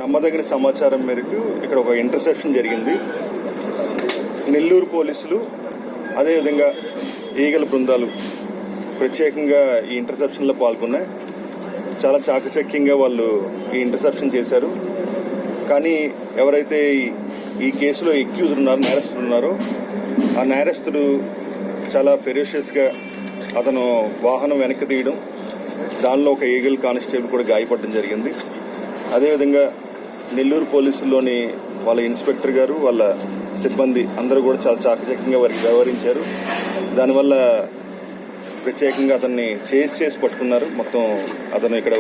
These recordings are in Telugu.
నమ్మదగిన సమాచారం మేరకు ఇక్కడ ఒక ఇంటర్సెప్షన్ జరిగింది. నెల్లూరు పోలీసులు అదేవిధంగా ఈగల బృందాలు ప్రత్యేకంగా ఈ ఇంటర్సెప్షన్లో పాల్గొన్నాయి. చాలా చాకచక్యంగా వాళ్ళు ఈ ఇంటర్సెప్షన్ చేశారు. కానీ ఎవరైతే ఈ కేసులో ఎక్యూజ్డ్ ఉన్నారో, నేరస్తులు ఉన్నారో, ఆ నేరస్తుడు చాలా ఫెరోషియస్గా అతను వాహనం వెనక్కి తీయడం, దానిలో ఒక ఈగల్ కానిస్టేబుల్ కూడా గాయపడడం జరిగింది. అదేవిధంగా నెల్లూరు పోలీసుల్లోని వాళ్ళ ఇన్స్పెక్టర్ గారు, వాళ్ళ సిబ్బంది అందరూ కూడా చాలా చాకచక్యంగా వ్యవహరించారు. దానివల్ల ప్రత్యేకంగా అతన్ని చేసి పట్టుకున్నారు. మొత్తం అతను ఇక్కడ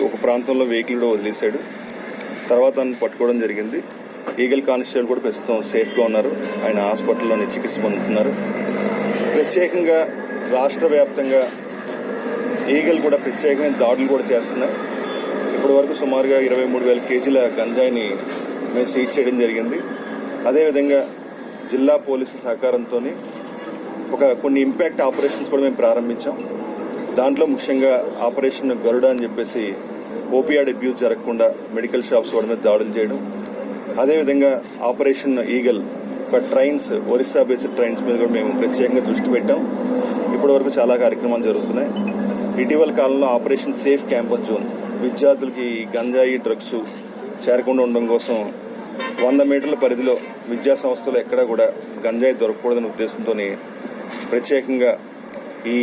ఒక ప్రాంతంలో వెహికల్ కూడా వదిలేశాడు. తర్వాత అతను పట్టుకోవడం జరిగింది. ఈగల్ కానిస్టేబుల్ కూడా ప్రస్తుతం సేఫ్గా ఉన్నారు. ఆయన హాస్పిటల్లోని చికిత్స పొందుతున్నారు. ప్రత్యేకంగా రాష్ట్ర వ్యాప్తంగా ఈగల్ కూడా ప్రత్యేకమైన దాడులు కూడా చేస్తున్నాయి. ఇప్పటి వరకు సుమారుగా 23,000 కేజీల గంజాయిని మేము సీజ్ చేయడం జరిగింది. అదేవిధంగా జిల్లా పోలీసు సహకారంతో కొన్ని ఇంపాక్ట్ ఆపరేషన్స్ కూడా మేము ప్రారంభించాం. దాంట్లో ముఖ్యంగా ఆపరేషన్ గరుడ అని చెప్పేసి ఓపీఆర్ అబ్యూస్ జరగకుండా మెడికల్ షాప్స్ వాడి మీద దాడులు చేయడం. అదేవిధంగా operation eagle trains, Orissa based trains మీద కూడా మేము ప్రత్యేకంగా దృష్టి పెట్టాం. ఇప్పటి వరకు చాలా కార్యక్రమాలు జరుగుతున్నాయి. ఇటీవల కాలంలో ఆపరేషన్ సేఫ్ క్యాంపస్ జోన్, విద్యార్థులకి గంజాయి డ్రగ్స్ చేరకుండా ఉండడం కోసం 100 మీటర్ల పరిధిలో విద్యా సంస్థలు ఎక్కడా కూడా గంజాయి దొరకకూడదనే ఉద్దేశంతో ప్రత్యేకంగా ఈ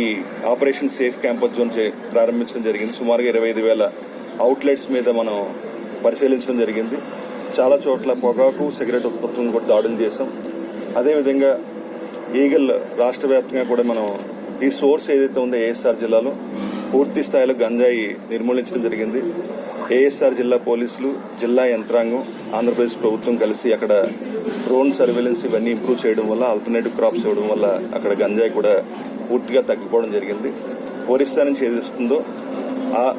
ఆపరేషన్ సేఫ్ క్యాంపస్ జోన్ ప్రారంభించడం జరిగింది. సుమారుగా 25,000 అవుట్లెట్స్ మీద మనం పరిశీలించడం జరిగింది. చాలా చోట్ల పొగాకు, సిగరెట్ ఉత్పత్తులను కూడా దాడులు చేసాం. అదేవిధంగా ఈగల్ రాష్ట్ర వ్యాప్తంగా కూడా మనం ఈ సోర్స్ ఏదైతే ఉందో ఏఎస్ఆర్ జిల్లాలో పూర్తి స్థాయిలో గంజాయి నిర్మూలించడం జరిగింది. ఏఎస్ఆర్ జిల్లా పోలీసులు, జిల్లా యంత్రాంగం, ఆంధ్రప్రదేశ్ ప్రభుత్వం కలిసి అక్కడ డ్రోన్ సర్వేలెన్స్ ఇవన్నీ ఇంప్రూవ్ చేయడం వల్ల, ఆల్టర్నేటివ్ క్రాప్స్ ఇవ్వడం వల్ల అక్కడ గంజాయి కూడా పూర్తిగా తగ్గిపోవడం జరిగింది. ఒరిస్సా నుంచి ఏది వస్తుందో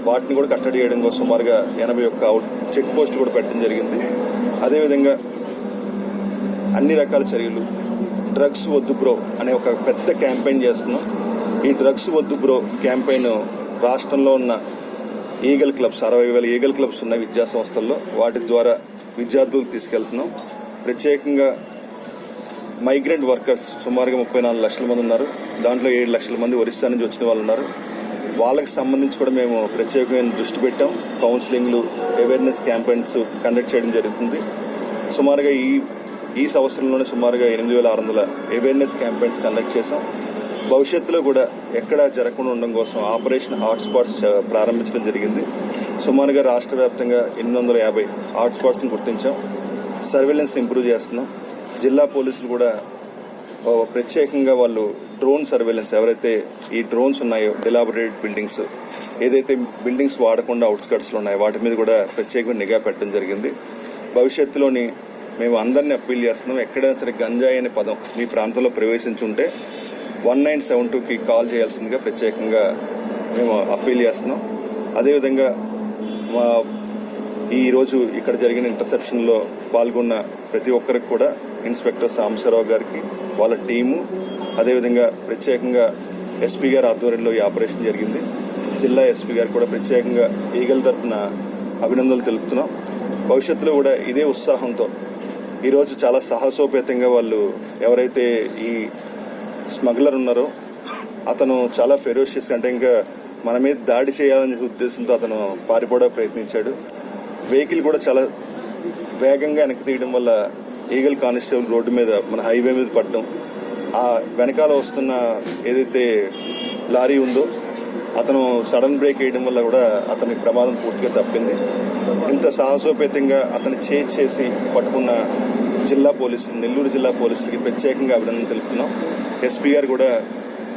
వాటిని కూడా కట్టడి చేయడం కోసం సుమారుగా 81 చెక్ పోస్టులు కూడా పెట్టడం జరిగింది. అదేవిధంగా అన్ని రకాల చర్యలు, డ్రగ్స్ వద్దు బ్రో అనే ఒక పెద్ద క్యాంపెయిన్ చేస్తున్నాం. ఈ డ్రగ్స్ వద్దు బ్రో క్యాంపెయిన్ రాష్ట్రంలో ఉన్న ఈగల్ క్లబ్స్, 60,000 ఈగల్ క్లబ్స్ ఉన్నాయి విద్యా సంస్థల్లో, వాటి ద్వారా విద్యార్థులు తీసుకెళ్తున్నాం. ప్రత్యేకంగా మైగ్రెంట్ వర్కర్స్ సుమారుగా 34 లక్షల మంది ఉన్నారు. దాంట్లో 7 లక్షల మంది ఒరిస్సా నుంచి వచ్చిన వాళ్ళు ఉన్నారు. వాళ్ళకి సంబంధించి కూడా మేము ప్రత్యేకమైన దృష్టి పెట్టాం. కౌన్సిలింగ్లు, అవేర్నెస్ క్యాంపెయిన్స్ కండక్ట్ చేయడం జరుగుతుంది. సుమారుగా ఈ సంవత్సరంలోనే సుమారుగా 8,600 అవేర్నెస్ క్యాంపెయిన్స్ కండక్ట్ చేసాం. భవిష్యత్తులో కూడా ఎక్కడ జరగకుండా ఉండడం కోసం ఆపరేషన్ హాట్స్పాట్స్ ప్రారంభించడం జరిగింది. సుమారుగా రాష్ట్ర వ్యాప్తంగా 850 హాట్స్పాట్స్ని గుర్తించాం. సర్వేలెన్స్ని ఇంప్రూవ్ చేస్తున్నాం. జిల్లా పోలీసులు కూడా ప్రత్యేకంగా వాళ్ళు డ్రోన్ సర్వేలెన్స్, ఎవరైతే ఈ డ్రోన్స్ ఉన్నాయో డిలాబరేటెడ్ బిల్డింగ్స్, ఏదైతే బిల్డింగ్స్ వాడకుండా అవుట్స్కట్స్లో ఉన్నాయో వాటి మీద కూడా ప్రత్యేకంగా నిఘా పెట్టడం జరిగింది. భవిష్యత్తులోని మేము అందరినీ అప్పీల్ చేస్తున్నాం, ఎక్కడైనా సరే గంజాయి అనే పదం మీ ప్రాంతంలో ప్రవేశించుంటే 1972కి కాల్ చేయాల్సిందిగా ప్రత్యేకంగా మేము అప్పీల్ చేస్తున్నాం. అదేవిధంగా ఈరోజు ఇక్కడ జరిగిన ఇంటర్సెప్షన్లో పాల్గొన్న ప్రతి ఒక్కరికి కూడా ఇన్స్పెక్టర్ సాంబశివరావు గారికి, వాళ్ళ టీము, అదేవిధంగా ప్రత్యేకంగా ఎస్పీ గారి ఆధ్వర్యంలో ఈ ఆపరేషన్ జరిగింది. జిల్లా ఎస్పీ గారికి కూడా ప్రత్యేకంగా ఈగల్ తరఫున అభినందనలు తెలుపుతున్నాం. భవిష్యత్తులో కూడా ఇదే ఉత్సాహంతో ఈరోజు చాలా సాహసోపేతంగా వాళ్ళు ఎవరైతే ఈ స్మగ్లర్ ఉన్నారో అతను చాలా ఫెరోషియస్, అంటే ఇంకా మన మీద దాడి చేయాలనే ఉద్దేశంతో అతను పారిపోవడానికి ప్రయత్నించాడు. వెహికల్ కూడా చాలా వేగంగా వెనక్కి తీయడం వల్ల ఈగల్ కానిస్టేబుల్ రోడ్డు మీద, మన హైవే మీద పడడం, ఆ వెనకాల వస్తున్న ఏదైతే లారీ ఉందో అతను సడన్ బ్రేక్ వేయడం వల్ల కూడా అతనికి ప్రమాదం పూర్తిగా తప్పింది. ఇంత సాహసోపేతంగా అతను చేసి పట్టుకున్న జిల్లా పోలీసులు, నెల్లూరు జిల్లా పోలీసులకి ప్రత్యేకంగా అభినందన తెలుపుతున్నాం. ఎస్పీ గారు కూడా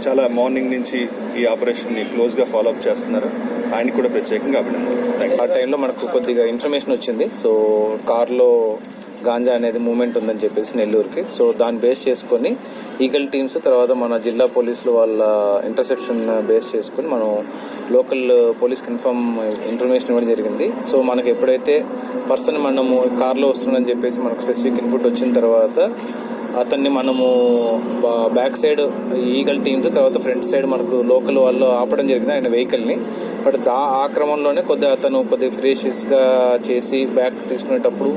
చాలా మార్నింగ్ నుంచి ఈ ఆపరేషన్ని క్లోజ్గా ఫాలోఅప్ చేస్తున్నారు. ఆయనకి కూడా ప్రత్యేకంగా అభినందనలు. ఆ టైంలో మనకు కొద్దిగా ఇన్ఫర్మేషన్ వచ్చింది. సో కార్లో గాంజా అనేది మూవ్మెంట్ ఉందని చెప్పేసి నెల్లూరుకి. సో దాన్ని బేస్ చేసుకొని ఈగల్ టీమ్స్, తర్వాత మన జిల్లా పోలీసులు వాళ్ళ ఇంటర్సెప్షన్ బేస్ చేసుకొని మనం లోకల్ పోలీస్కి ఇన్ఫర్మేషన్ ఇవ్వడం జరిగింది. సో మనకు ఎప్పుడైతే పర్సన్ మనము కార్లో వస్తుందని చెప్పేసి మనకు స్పెసిఫిక్ ఇన్పుట్ వచ్చిన తర్వాత అతన్ని మనము బ్యాక్ సైడ్ ఈగల్ టీమ్స్, తర్వాత ఫ్రంట్ సైడ్ మనకు లోకల్ వాళ్ళు ఆపడం జరిగింది ఆయన వెహికల్ని. బట్ ఆ క్రమంలోనే అతను కొద్దిగా ఫెరీషియస్గా చేసి బ్యాక్ తీసుకునేటప్పుడు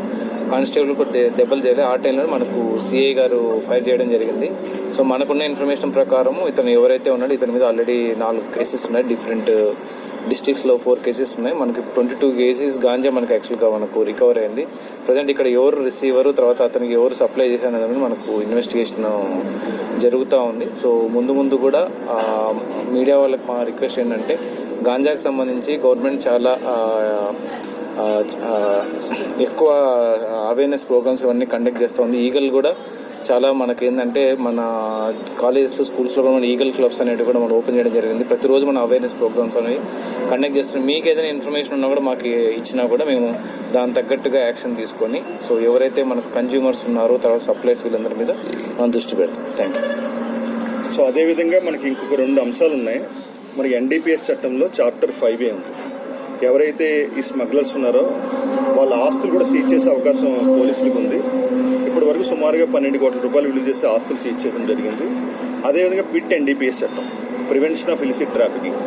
కానిస్టేబుల్ కొద్ది దెబ్బలు చేయలేదు. ఆ టైంలో మనకు సిఐ గారు ఫైర్ చేయడం జరిగింది. సో మనకున్న ఇన్ఫర్మేషన్ ప్రకారం ఇతను ఎవరైతే ఉన్నాడో ఇతని మీద ఆల్రెడీ 4 కేసెస్ ఉన్నాయి. డిఫరెంట్ డిస్ట్రిక్ట్స్లో 4 కేసెస్ ఉన్నాయి. మనకి 22 కేసెస్ గాంజా మనకు యాక్చువల్గా మనకు రికవర్ అయింది. ప్రజెంట్ ఇక్కడ ఎవరు రిసీవరు, తర్వాత అతనికి ఎవరు సప్లై చేశారు అనేది మనకు ఇన్వెస్టిగేషన్ జరుగుతూ ఉంది. సో ముందు కూడా మీడియా వాళ్ళకి మా రిక్వెస్ట్ ఏంటంటే గాంజాకి సంబంధించి గవర్నమెంట్ చాలా ఎక్కువ అవేర్నెస్ ప్రోగ్రామ్స్ ఇవన్నీ కండక్ట్ చేస్తూ ఉంది. ఈగల్ కూడా చాలా మనకేంటంటే మన కాలేజెస్లో, స్కూల్స్లో కూడా మన ఈగల్ క్లబ్స్ అనేవి కూడా మనం ఓపెన్ చేయడం జరిగింది. ప్రతిరోజు మన అవేర్నెస్ ప్రోగ్రామ్స్ అనేవి కండక్ట్ చేస్తున్నాం. మీకు ఏదైనా ఇన్ఫర్మేషన్ ఉన్నా కూడా మాకు ఇచ్చినా కూడా మేము దాని తగ్గట్టుగా యాక్షన్ తీసుకొని సో ఎవరైతే మనకు కన్జ్యూమర్స్ ఉన్నారో తర్వాత సప్లైర్స్ వీళ్ళందరి మీద మనం దృష్టి పెడతాం. Thank you. సో అదేవిధంగా మనకి ఇంకొక 2 అంశాలు ఉన్నాయి. మనకి ఎన్డీపీఎస్ చట్టంలో చాప్టర్ 5A ఉంది. ఎవరైతే ఈ స్మగ్లర్స్ ఉన్నారో వాళ్ళ ఆస్తులు కూడా సీజ్ చేసే అవకాశం పోలీసులకు ఉంది. ఇప్పటి వరకు సుమారుగా 12 కోట్ల రూపాయలు విలువ చేసే ఆస్తులు సీజ్ చేయడం జరిగింది. అదేవిధంగా పిట్ ఎన్డీపీఎస్ చట్టం, ప్రివెన్షన్ ఆఫ్ ఇలిసిట్ ట్రాఫికింగ్,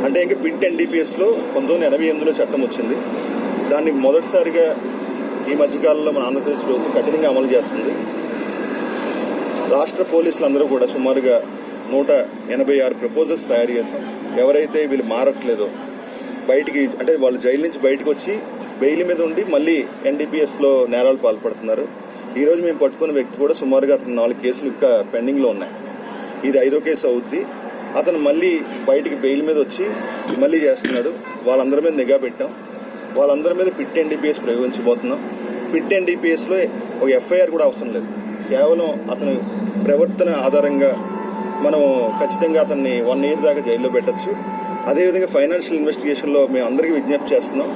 అంటే ఇంకా పిట్ ఎన్డీపీఎస్లో 1988లో చట్టం వచ్చింది. దాన్ని మొదటిసారిగా ఈ మధ్యకాలంలో మన ఆంధ్రప్రదేశ్ ప్రభుత్వం కఠినంగా అమలు చేస్తుంది. రాష్ట్ర పోలీసులందరూ కూడా సుమారుగా 186 ప్రపోజల్స్ తయారు చేశాం. ఎవరైతే వీళ్ళు మారట్లేదో బయటికి, అంటే వాళ్ళు జైలు నుంచి బయటకు వచ్చి బెయిల్ మీద ఉండి మళ్ళీ ఎన్డీపీఎస్లో నేరాలు పాల్పడుతున్నారు. ఈరోజు మేము పట్టుకున్న వ్యక్తి కూడా సుమారుగా అతను 4 కేసులు ఇంకా పెండింగ్లో ఉన్నాయి. ఇది 5వ కేసు అవుద్ది. అతను మళ్ళీ బయటికి బెయిల్ మీద వచ్చి మళ్ళీ చేస్తున్నాడు. వాళ్ళందరి మీద నిఘా పెట్టాం. వాళ్ళందరి మీద పిట్ ఎన్డీపీఎస్ ప్రయోగించబోతున్నాం. పిట్ ఎన్డీపీఎస్లో ఒక ఎఫ్ఐఆర్ కూడా అవసరం లేదు. కేవలం అతని ప్రవర్తన ఆధారంగా మనం ఖచ్చితంగా అతన్ని 1 year దాకా జైల్లో పెట్టచ్చు. అదేవిధంగా ఫైనాన్షియల్ ఇన్వెస్టిగేషన్లో మేము అందరికీ విజ్ఞప్తి చేస్తున్నాం.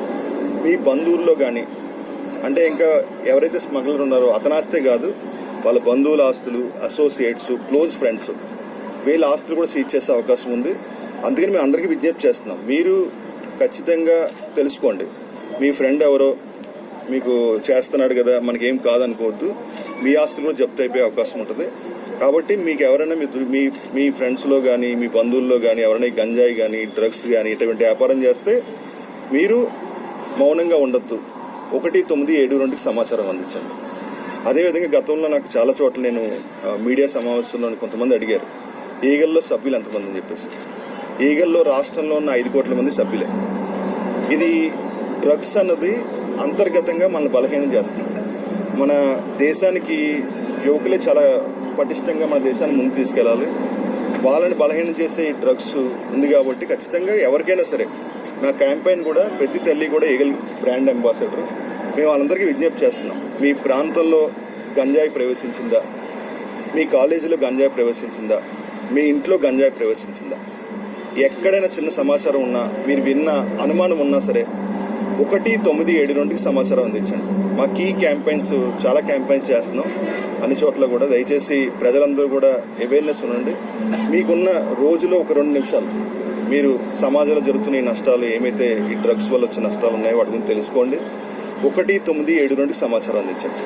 మీ బంధువుల్లో కానీ, అంటే ఇంకా ఎవరైతే స్మగ్లర్ ఉన్నారో అతని ఆస్తే కాదు, వాళ్ళ బంధువుల ఆస్తులు, అసోసియేట్స్, క్లోజ్ ఫ్రెండ్స్ వీళ్ళ ఆస్తులు కూడా సీజ్ చేసే అవకాశం ఉంది. అందుకని మేము అందరికీ విజ్ఞప్తి చేస్తున్నాం. మీరు ఖచ్చితంగా తెలుసుకోండి. మీ ఫ్రెండ్ ఎవరో మీకు చేస్తున్నాడు కదా, మనకేం కాదనుకోవద్దు. మీ ఆస్తులు కూడా జప్తు అయిపోయే అవకాశం ఉంటుంది. కాబట్టి మీకు ఎవరైనా మీ ఫ్రెండ్స్లో కానీ, మీ బంధువుల్లో కానీ ఎవరైనా గంజాయి కానీ, డ్రగ్స్ కానీ ఇటువంటి వ్యాపారం చేస్తే మీరు మౌనంగా ఉండొద్దు. 1972కి సమాచారం అందించండి. అదేవిధంగా గతంలో నాకు చాలా చోట్ల నేను మీడియా సమావేశంలో కొంతమంది అడిగారు, ఈగల్లో సభ్యులు ఎంతమంది అని చెప్పేసి. ఈగల్లో రాష్ట్రంలో ఉన్న 5 కోట్ల మంది సభ్యులే. ఇది డ్రగ్స్ అన్నది అంతర్గతంగా మనల్ని బలహీనం చేస్తుంది. మన దేశానికి యువకులే చాలా పటిష్టంగా మన దేశాన్ని ముందు తీసుకెళ్ళాలి. వాళ్ళని బలహీనం చేసే ఈ డ్రగ్స్ ఉంది కాబట్టి ఖచ్చితంగా ఎవరికైనా సరే, నా క్యాంపెయిన్ కూడా ప్రతి తల్లి కూడా ఈగల్ బ్రాండ్ అంబాసిడర్. మేము వాళ్ళందరికీ విజ్ఞప్తి చేస్తున్నాం. మీ ప్రాంతంలో గంజాయి ప్రవేశించిందా, మీ కాలేజీలో గంజాయి ప్రవేశించిందా, మీ ఇంట్లో గంజాయి ప్రవేశించిందా, ఎక్కడైనా చిన్న సమాచారం ఉన్నా, మీరు విన్న అనుమానం ఉన్నా సరే 1972కి సమాచారం అందించండి. మా కీ క్యాంపెయిన్స్, చాలా క్యాంపెయిన్స్ చేస్తున్నాం అన్ని చోట్ల కూడా. దయచేసి ప్రజలందరూ కూడా అవేర్నెస్ ఉండండి. మీకున్న రోజులో ఒక 2 నిమిషాలు మీరు సమాజంలో జరుగుతున్న ఈ నష్టాలు, ఏమైతే ఈ డ్రగ్స్ వల్ల వచ్చే నష్టాలు ఉన్నాయో వాటి గురించి తెలుసుకోండి. 1972కి సమాచారం అందించండి.